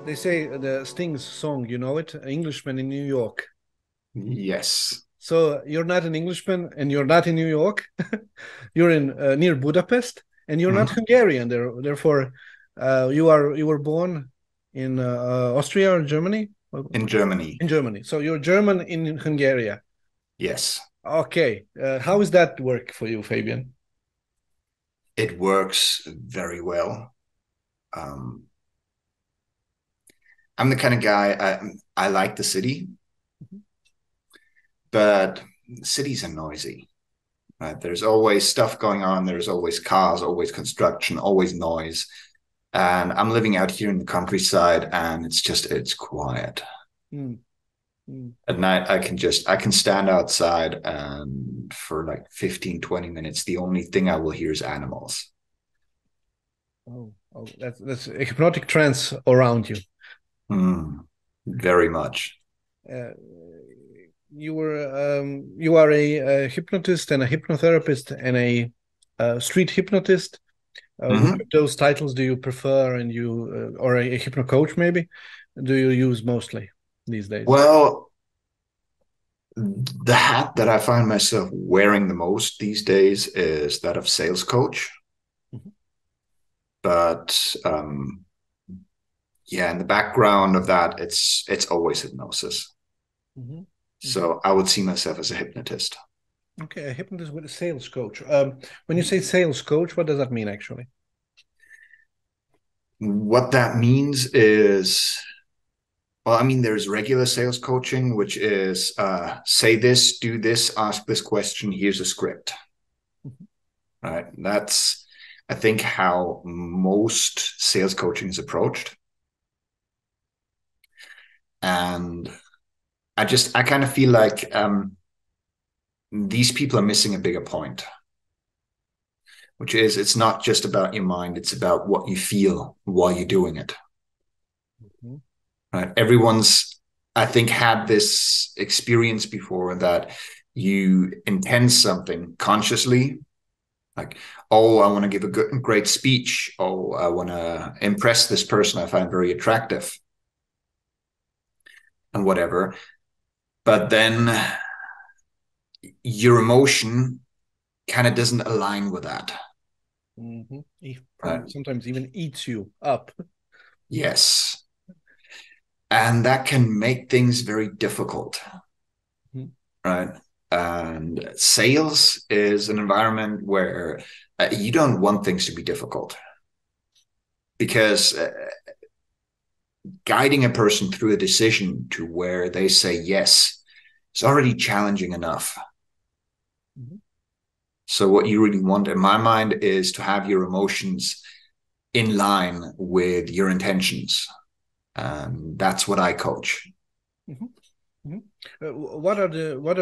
They say the Sting's song, you know it? Englishman in New York. Yes. So you're not an Englishman and you're not in New York. You're in near Budapest and you're not Mhm. Hungarian. Therefore, you were born in Austria or Germany? In Germany. In Germany. So you're German in Hungary. Yes. Okay. How does that work for you, Fabian? It works very well. Um, I'm the kind of guy, I like the city, but cities are noisy. Right? There's always stuff going on. There's always cars, always construction, always noise. And I'm living out here in the countryside, and it's quiet. Mm, mm. At night, I can stand outside, and for like 15, 20 minutes, the only thing I will hear is animals. Oh, that's a hypnotic trance around you. Very much. Uh, you are a hypnotist and a hypnotherapist and a street hypnotist. Which of Mhm. those titles do you prefer, and or a hypno coach maybe? Do you use mostly these days? Well, the hat that I find myself wearing the most these days is that of sales coach. Mhm. But yeah, in the background of that, it's always hypnosis. Mhm. Mhm. So I would see myself as a hypnotist. Okay, a hypnotist with a sales coach. When you say sales coach, what does that mean actually? What that means is, well, I mean, there's regular sales coaching, which is say this, do this, ask this question, here's a script. Mhm. Right? That's, I think, how most sales coaching is approached. And I kind of feel like these people are missing a bigger point, which is it's not just about your mind, it's about what you feel while you're doing it. Mhm. Right? Everyone's, I think, had this experience before that you intend something consciously, like, oh, I want to give a great speech. Oh, I want to impress this person I find very attractive and whatever. But then your emotion kind of doesn't align with that. Mhm. Right? Probably sometimes even eats you up. Yes. And that can make things very difficult. Mhm. Right? And sales is an environment where you don't want things to be difficult because guiding a person through a decision to where they say yes is already challenging enough. Mhm. So, what you really want, in my mind, is to have your emotions in line with your intentions. And that's what I coach. Mhm. Mhm. What are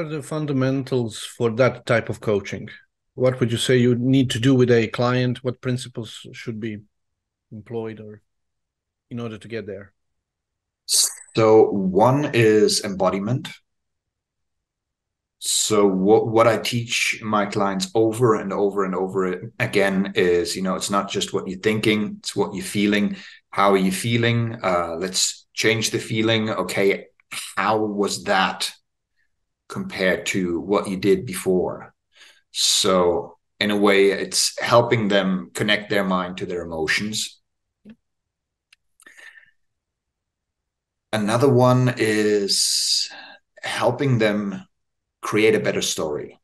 the fundamentals for that type of coaching? What would you say you need to do with a client? What principles should be employed or in order to get there? So, one is embodiment. So what I teach my clients over and over and over again is, it's not just what you're thinking, it's what you're feeling. How are you feeling? Let's change the feeling. Okay, how was that compared to what you did before? So in a way, it's helping them connect their mind to their emotions. Another one is helping them create a better story.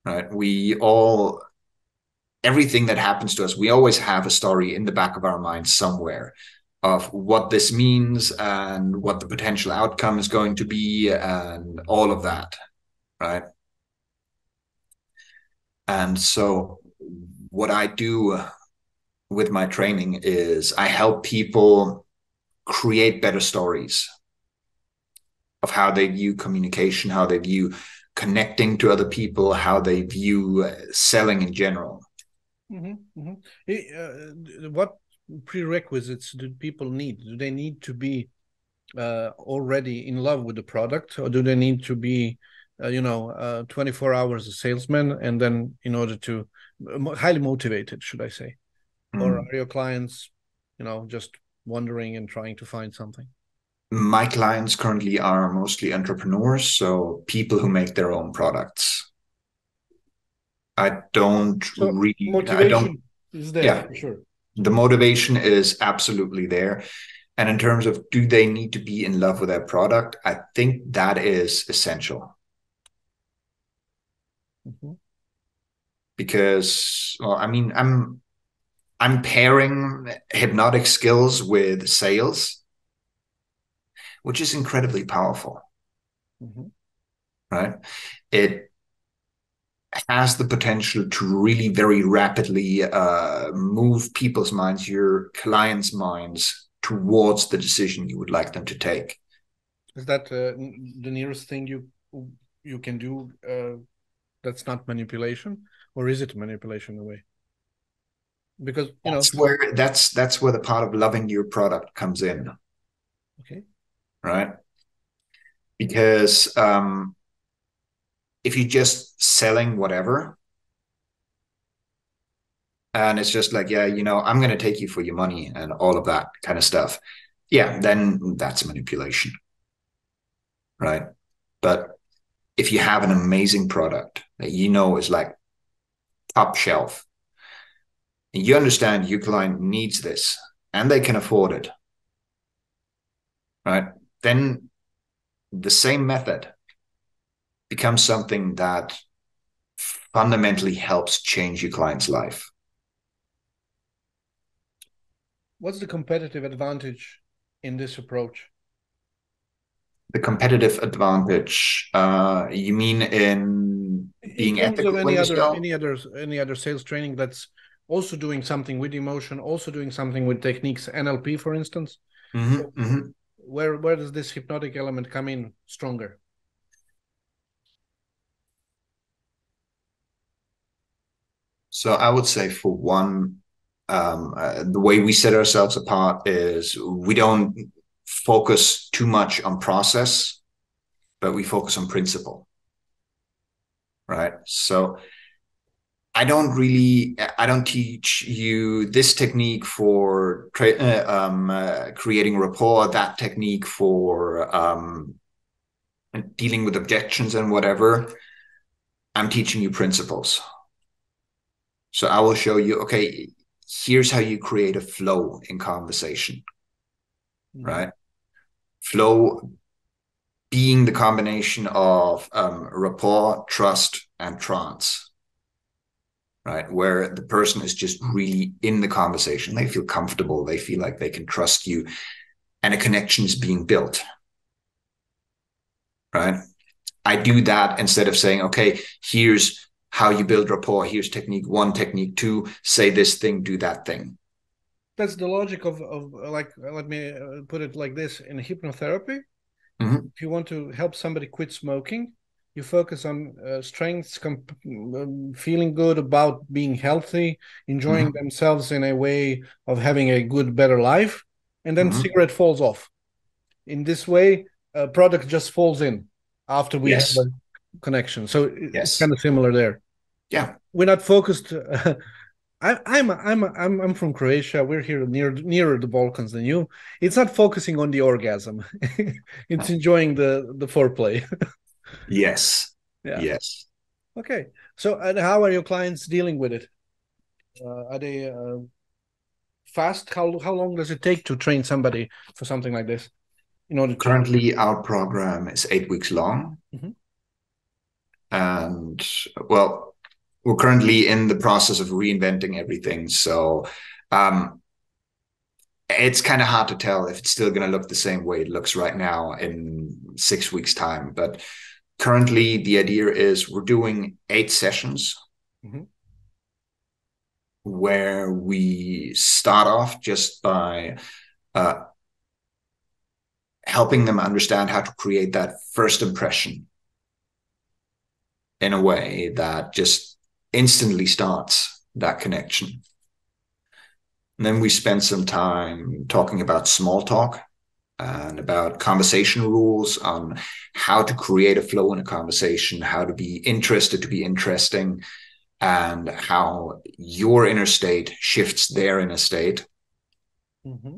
Right? We all everything that happens to us, we always have a story in the back of our mind somewhere of what this means and what the potential outcome is going to be and all of that, right? And so, what I do with my training is I help people create better stories of how they view communication, how they view connecting to other people, how they view selling in general. What prerequisites do people need? Do they need to be already in love with the product, or do they need to be, 24 hours a salesman, and then in order to highly motivated, should I say? Or Mm. are your clients, just wandering and trying to find something? My clients currently are mostly entrepreneurs, so people who make their own products. I don't So really, motivation is there, yeah, for sure. the motivation is absolutely there. And in terms of, do they need to be in love with their product? I think that is essential. Mm-hmm. Because, well, I mean, I'm pairing hypnotic skills with sales, which is incredibly powerful. Mm-hmm. Right? It has the potential to really very rapidly move people's minds, your clients' minds, towards the decision you would like them to take. Is that the nearest thing you can do? That's not manipulation, or is it manipulation in a way? Because that's where the part of loving your product comes in. Okay. Right? Because if you're just selling whatever, and it's just like, yeah, I'm going to take you for your money and all of that kind of stuff, yeah, then that's manipulation. Right? But if you have an amazing product that is like top shelf, and you understand your client needs this and they can afford it, right? Then the same method becomes something that fundamentally helps change your client's life. What's the competitive advantage in this approach? The competitive advantage, you mean in being terms ethical of when you sell? any other sales training that's also doing something with emotion, also doing something with techniques, NLP, for instance? Mm-hmm, So mm-hmm. where does this hypnotic element come in stronger? So I would say, for one, the way we set ourselves apart is we don't focus too much on process, but we focus on principle. Right? So I don't teach you this technique for creating rapport, that technique for dealing with objections and whatever. I'm teaching you principles. So I will show you, okay, here's how you create a flow in conversation, right? Flow being the combination of rapport, trust, and trance, right? Where the person is just really in the conversation. They feel comfortable. They feel like they can trust you, and a connection is being built, right? I do that instead of saying, okay, here's how you build rapport. Here's technique 1, technique 2, say this thing, do that thing. That's the logic of like, let me put it like this. In hypnotherapy, Mm-hmm. if you want to help somebody quit smoking, you focus on strengths, feeling good about being healthy, enjoying Mm-hmm. themselves in a way of having a good, better life, and then Mm-hmm. cigarette falls off. In this way, product just falls in after we have a connection. So it's kind of similar there. Yeah, we're not focused. I'm from Croatia. We're here nearer the Balkans than you. It's not focusing on the orgasm. It's enjoying the foreplay. yes, Yeah. yes. Okay. So, and how are your clients dealing with it? Are they fast? How long does it take to train somebody for something like this? In order to Currently, our program is 8 weeks long. Mm-hmm. And, well, we're currently in the process of reinventing everything. So it's kind of hard to tell if it's still going to look the same way it looks right now in 6 weeks' time. But currently, the idea is we're doing 8 sessions. Mm-hmm. Where we start off just by helping them understand how to create that first impression in a way that just instantly starts that connection. And then we spend some time talking about small talk and about conversation rules on how to create a flow in a conversation, how to be interested to be interesting, and how your inner state shifts their inner state. Mm-hmm.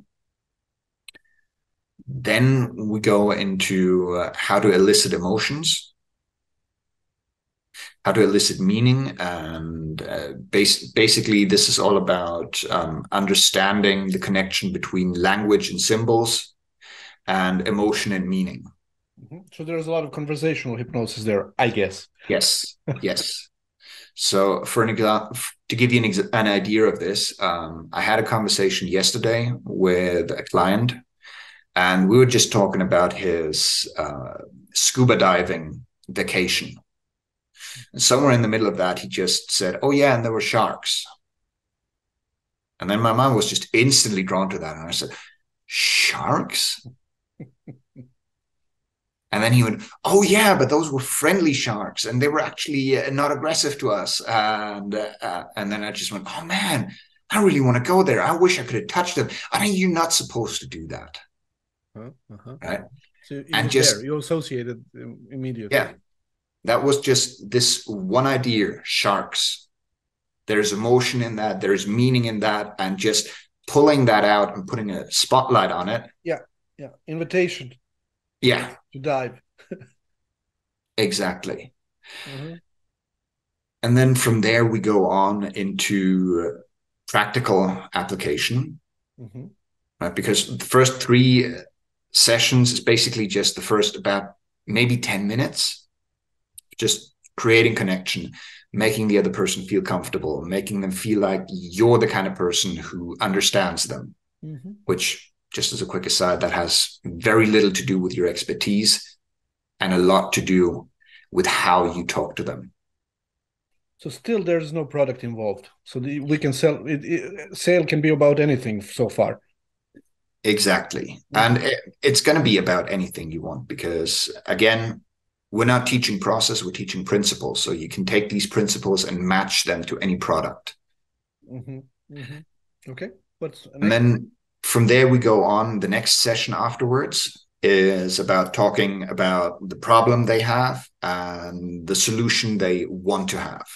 Then we go into how to elicit emotions, how to elicit meaning. And basically, this is all about understanding the connection between language and symbols and emotion and meaning. So there's a lot of conversational hypnosis there, I guess. Yes, yes. So for an example, to give you an idea of this, I had a conversation yesterday with a client, and we were just talking about his scuba diving vacation. And somewhere in the middle of that, he just said, "Oh yeah, and there were sharks." And then my mind was just instantly drawn to that. And I said, "Sharks?" And then he went, "Oh yeah, but those were friendly sharks, and they were actually not aggressive to us." And then I just went, "Oh man, I really want to go there. I wish I could have touched them." I mean, you're not supposed to do that, right? So you associated immediately. Yeah, that was just this one idea: sharks. There's emotion in that. There's meaning in that, and just pulling that out and putting a spotlight on it. Yeah, invitation. Yeah. To dive. Exactly. And then from there, we go on into practical application, right? Because the first 3 sessions is basically just the first about maybe 10 minutes, just creating connection, making the other person feel comfortable, making them feel like you're the kind of person who understands them, which, just as a quick aside, that has very little to do with your expertise and a lot to do with how you talk to them. So still there's no product involved. So we can sell it. Sale can be about anything so far. Exactly. And it's going to be about anything you want, because again, we're not teaching process, we're teaching principles. So you can take these principles and match them to any product. Okay. And then from there, we go on. The next session afterwards is about talking about the problem they have and the solution they want to have.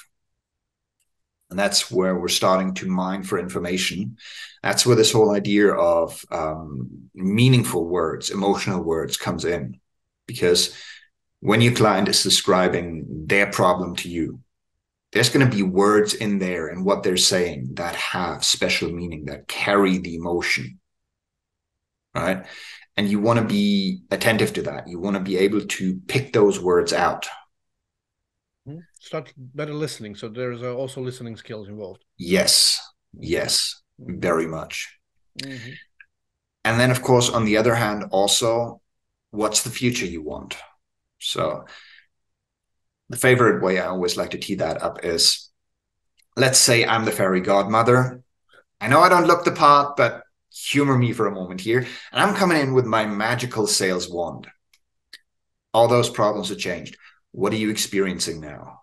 And that's where we're starting to mine for information. That's where this whole idea of meaningful words, emotional words comes in. Because when your client is describing their problem to you, there's going to be words in there and what they're saying that have special meaning, that carry the emotion, right? And you want to be attentive to that. You want to be able to pick those words out. Start better listening. So there's also listening skills involved. Yes, very much. And then, of course, on the other hand, also, what's the future you want? So the favorite way I always like to tee that up is, let's say I'm the fairy godmother. I know I don't look the part, but humor me for a moment here. And I'm coming in with my magical sales wand. All those problems are changed. What are you experiencing now?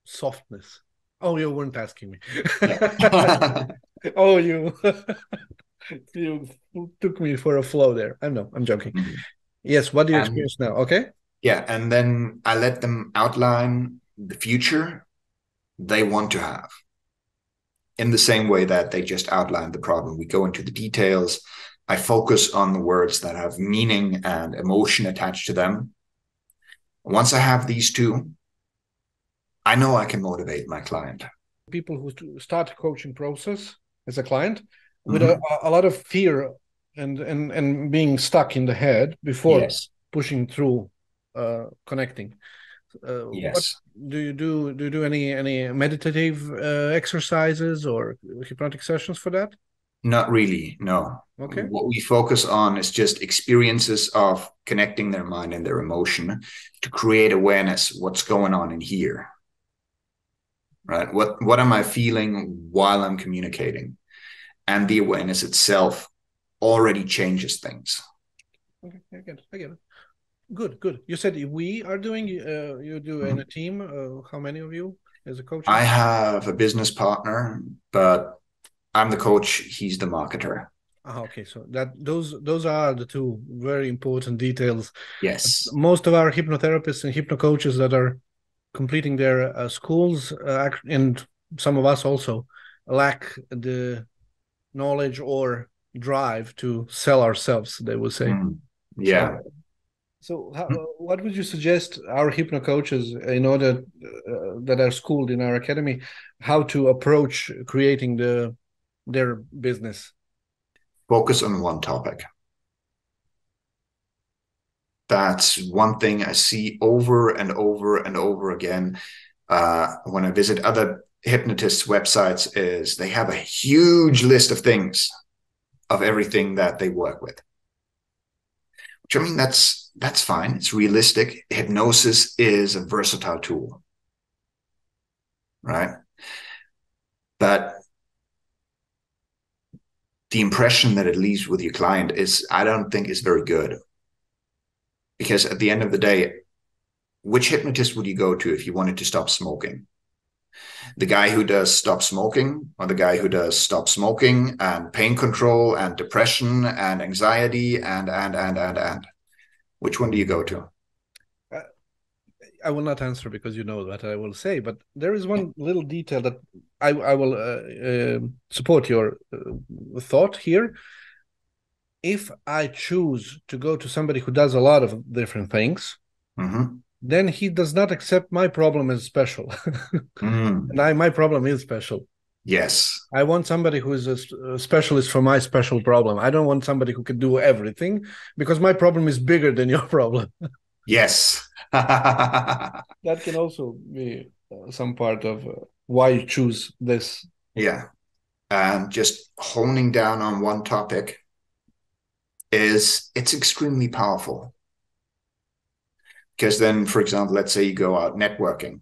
Softness. Oh, you weren't asking me. Yeah. Oh, you took me for a flow there. I'm joking. Yes, what do you experience now? Okay. Yeah, and then I let them outline the future they want to have. In the same way that they just outlined the problem, we go into the details. I focus on the words that have meaning and emotion attached to them. Once I have these two, I know I can motivate my client. People who start a coaching process as a client with a lot of fear and being stuck in the head before pushing through connecting. What do you do? Do you do any meditative exercises or hypnotic sessions for that? Not really, no. Okay. What we focus on is just experiences of connecting their mind and their emotion to create awareness. What's going on in here? Right? What am I feeling while I'm communicating? And the awareness itself already changes things. Okay, I get it. Good. You said we are doing, you do in a team. How many of you as a coach? I have a business partner, but I'm the coach. He's the marketer. Okay, so those are the two very important details. Yes. Most of our hypnotherapists and hypnocoaches that are completing their schools, and some of us also, lack the knowledge or drive to sell ourselves, they will say. Yeah. So what would you suggest our hypno coaches, in order that are schooled in our academy, how to approach creating their business? Focus on one topic. That's one thing I see over and over and over again when I visit other hypnotists' websites, is they have a huge list of things, of everything that they work with. Which, I mean, that's fine. It's realistic. Hypnosis is a versatile tool, right? But the impression that it leaves with your client is, I don't think, is very good. Because at the end of the day, which hypnotist would you go to if you wanted to stop smoking? The guy who does stop smoking, or the guy who does stop smoking and pain control and depression and anxiety and which one do you go to? I will not answer because you know what I will say, but there is one little detail that I will support your thought here. If I choose to go to somebody who does a lot of different things, then he does not accept my problem as special. And my problem is special. Yes. I want somebody who is a specialist for my special problem. I don't want somebody who can do everything, because my problem is bigger than your problem. Yes. That can also be some part of why you choose this. Yeah. And just honing down on one topic, it's extremely powerful. Because then, for example, let's say you go out networking,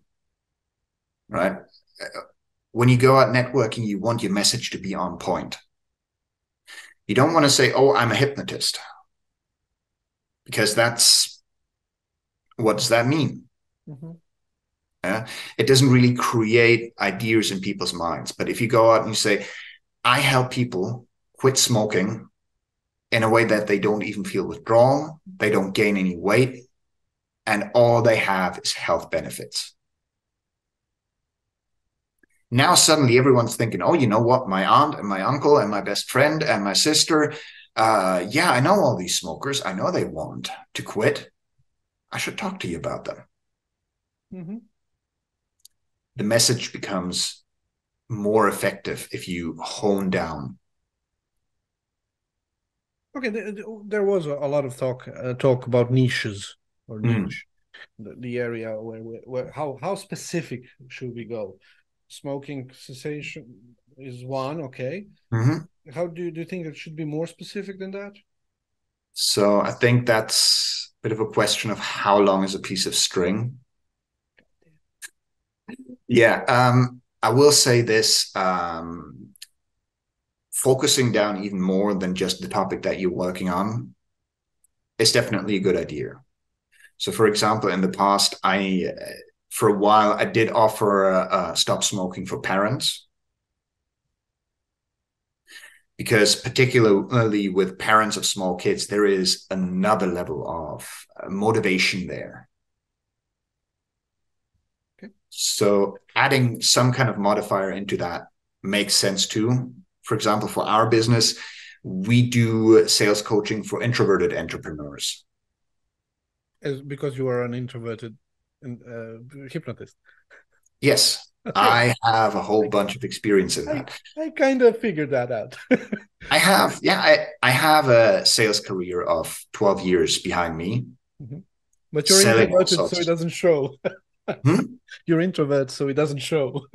right? When you go out networking, you want your message to be on point. You don't want to say, oh, I'm a hypnotist. Because what does that mean? It doesn't really create ideas in people's minds. But if you go out and you say, I help people quit smoking in a way that they don't even feel withdrawal, they don't gain any weight, and all they have is health benefits. Now suddenly everyone's thinking, oh, you know what? My aunt and my uncle and my best friend and my sister, yeah, I know all these smokers. I know they want to quit. I should talk to you about them. The message becomes more effective if you hone down. Okay, there was a lot of talk about niches or niche, the area where how specific should we go? Smoking cessation is one, okay. How do you think it should be more specific than that? So I think that's a bit of a question of how long is a piece of string. Yeah, I will say this, focusing down even more than just the topic that you're working on is definitely a good idea. So for example, in the past, for a while, I did offer stop smoking for parents. Because particularly with parents of small kids, there is another level of motivation there. Okay. So adding some kind of modifier into that makes sense too. For example, for our business, we do sales coaching for introverted entrepreneurs. Because you are an introverted hypnotist. Yes, okay. I have a whole bunch of experience in that. I kind of figured that out. I have, yeah, I have a sales career of 12 years behind me. But you're introverted, so it doesn't show. You're introvert, so it doesn't show.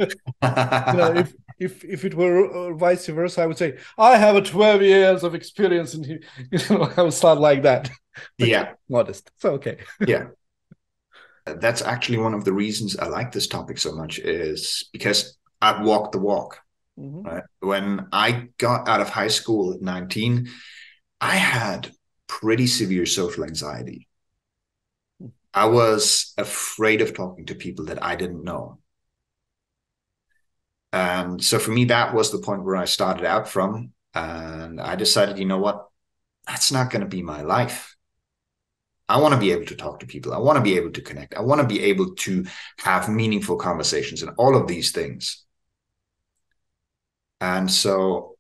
If it were vice versa, I would say I have 12 years of experience in. I would start like that. But yeah, modest. So okay. Yeah, that's actually one of the reasons I like this topic so much, is because I've walked the walk. Right? When I got out of high school at 19, I had pretty severe social anxiety. I was afraid of talking to people that I didn't know. And so for me, that was the point where I started out from. And I decided, you know what? That's not going to be my life. I want to be able to talk to people. I want to be able to connect. I want to be able to have meaningful conversations and all of these things. And so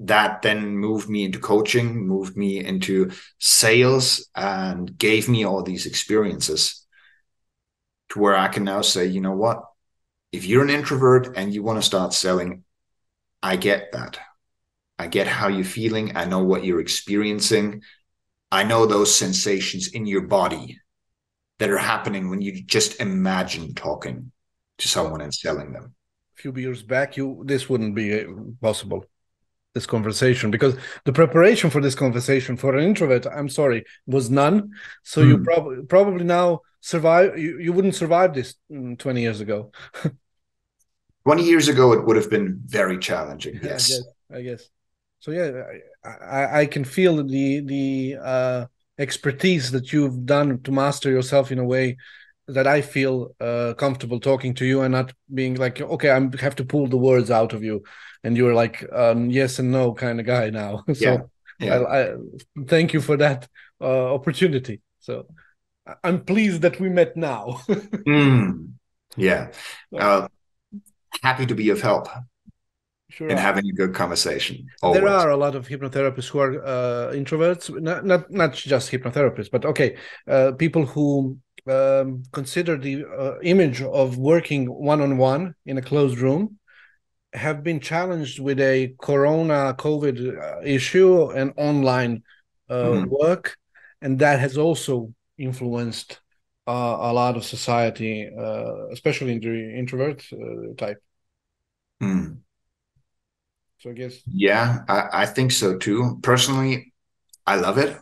that then moved me into coaching, moved me into sales, and gave me all these experiences to where I can now say, you know what, if you're an introvert and you want to start selling, I get that. I get how you're feeling. I know what you're experiencing. I know those sensations in your body that are happening when you just imagine talking to someone and selling them. A few years back, this wouldn't be possible, this conversation, because the preparation for this conversation for an introvert, I'm sorry, was none. So you probably now survive. You wouldn't survive this 20 years ago. 20 years ago, it would have been very challenging. Yes, I guess. So yeah, I can feel the expertise that you've done to master yourself in a way that I feel comfortable talking to you and not being like, okay, I have to pull the words out of you, and you're like yes and no kind of guy now. So I thank you for that opportunity. So I'm pleased that we met now. Yeah, happy to be of help. Sure, and having a good conversation. Always. There are a lot of hypnotherapists who are introverts, not just hypnotherapists, but people who consider the image of working one-on-one in a closed room have been challenged with a COVID issue and online work, and that has also influenced a lot of society, especially in the introvert type. So I guess. Yeah, I think so too. Personally, I love it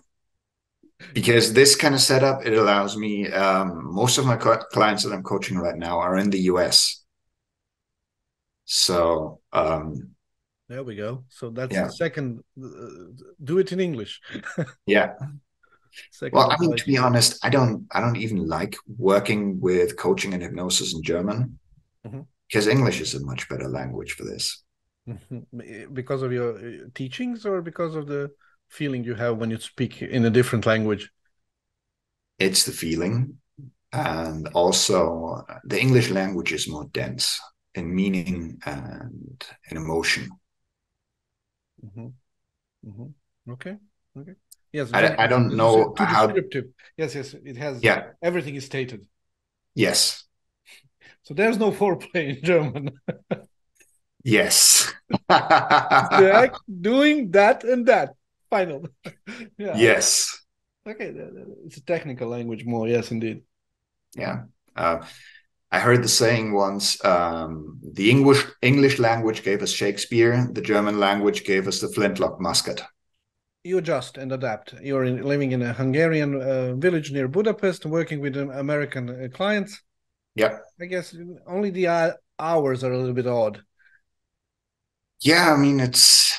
because this kind of setup, it allows me, most of my clients that I'm coaching right now are in the US. So there we go. So that's the second, do it in English. Yeah. Well, I mean, to be honest, I don't even like working with coaching and hypnosis in German because English is a much better language for this. Because of your teachings or because of the feeling you have when you speak in a different language? It's the feeling. And also the English language is more dense in meaning and in emotion. Okay. Yes. I don't know too descriptive. Yes. It has. Yeah. Everything is stated. Yes. So there's no foreplay in German. Yes. Doing that and that. Final. Yeah. Yes. Okay. It's a technical language more. Yes, indeed. Yeah. I heard the saying once, the English language gave us Shakespeare, the German language gave us the flintlock musket. You adjust and adapt. You're living in a Hungarian village near Budapest, working with American clients. Yeah. I guess only the hours are a little bit odd. Yeah, I mean, it's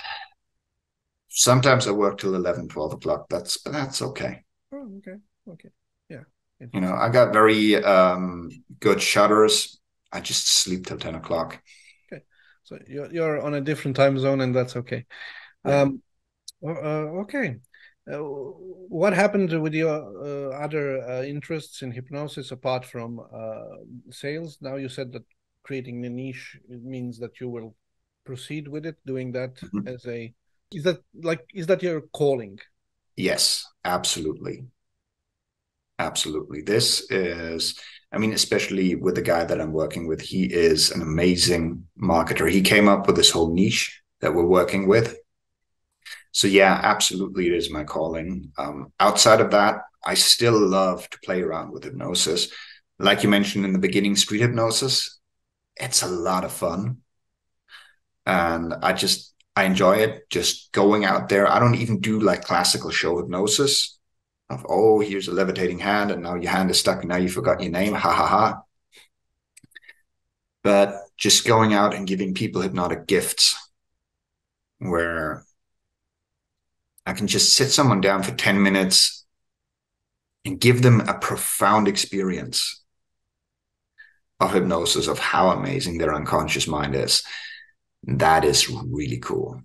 sometimes I work till 11, 12 o'clock. That's okay. Oh, okay. Yeah. You know, I got very good shutters. I just sleep till 10 o'clock. Okay. So you're on a different time zone, and that's okay. Yeah. Okay. What happened with your other interests in hypnosis apart from sales? Now you said that creating a niche, it means that you will proceed with it, doing that as a, is that your calling? Yes, absolutely. Absolutely. This is, I mean, especially with the guy that I'm working with, he is an amazing marketer. He came up with this whole niche that we're working with. So yeah, absolutely, it is my calling. Outside of that, I still love to play around with hypnosis. Like you mentioned in the beginning, street hypnosis, it's a lot of fun. And I enjoy it, just going out there. I don't even do like classical show hypnosis of, oh, here's a levitating hand and now your hand is stuck and now you forgot your name, ha ha ha. But just going out and giving people hypnotic gifts where I can just sit someone down for 10 minutes and give them a profound experience of hypnosis, of how amazing their unconscious mind is. That is really cool.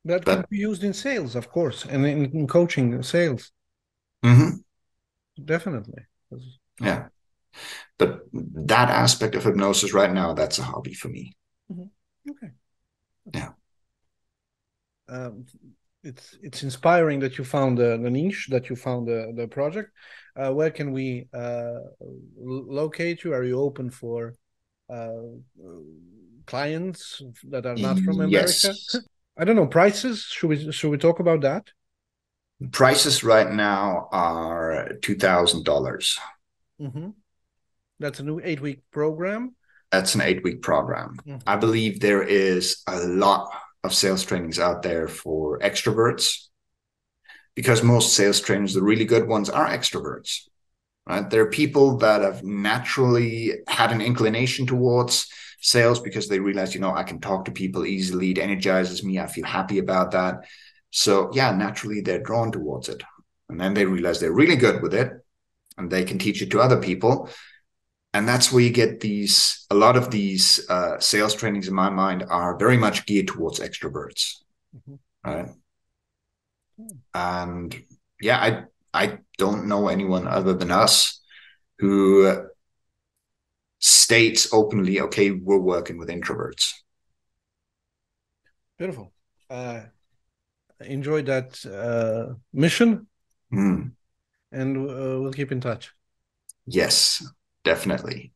That can be used in sales, of course, and in coaching sales. Definitely. Yeah. But that aspect of hypnosis right now, that's a hobby for me. Okay. Yeah. it's inspiring that you found the niche, that you found the project. Where can we locate you? Are you open for clients that are not from America? Yes. I don't know, prices. Should we talk about that? Prices right now are $2,000. Mm-hmm. That's a new 8-week program. That's an 8-week program. Mm-hmm. I believe there is a lot of sales trainings out there for extroverts, because most sales trainers, the really good ones, are extroverts, right? There are people that have naturally had an inclination towards sales because they realize, I can talk to people easily. It energizes me. I feel happy about that. So yeah, naturally they're drawn towards it. And then they realize they're really good with it and they can teach it to other people. And that's where you get a lot of these sales trainings, in my mind, are very much geared towards extroverts, mm-hmm. right? Mm. And yeah, I don't know anyone other than us who states openly, okay, we're working with introverts. Beautiful. Enjoy that mission, and we'll keep in touch. Yes, definitely.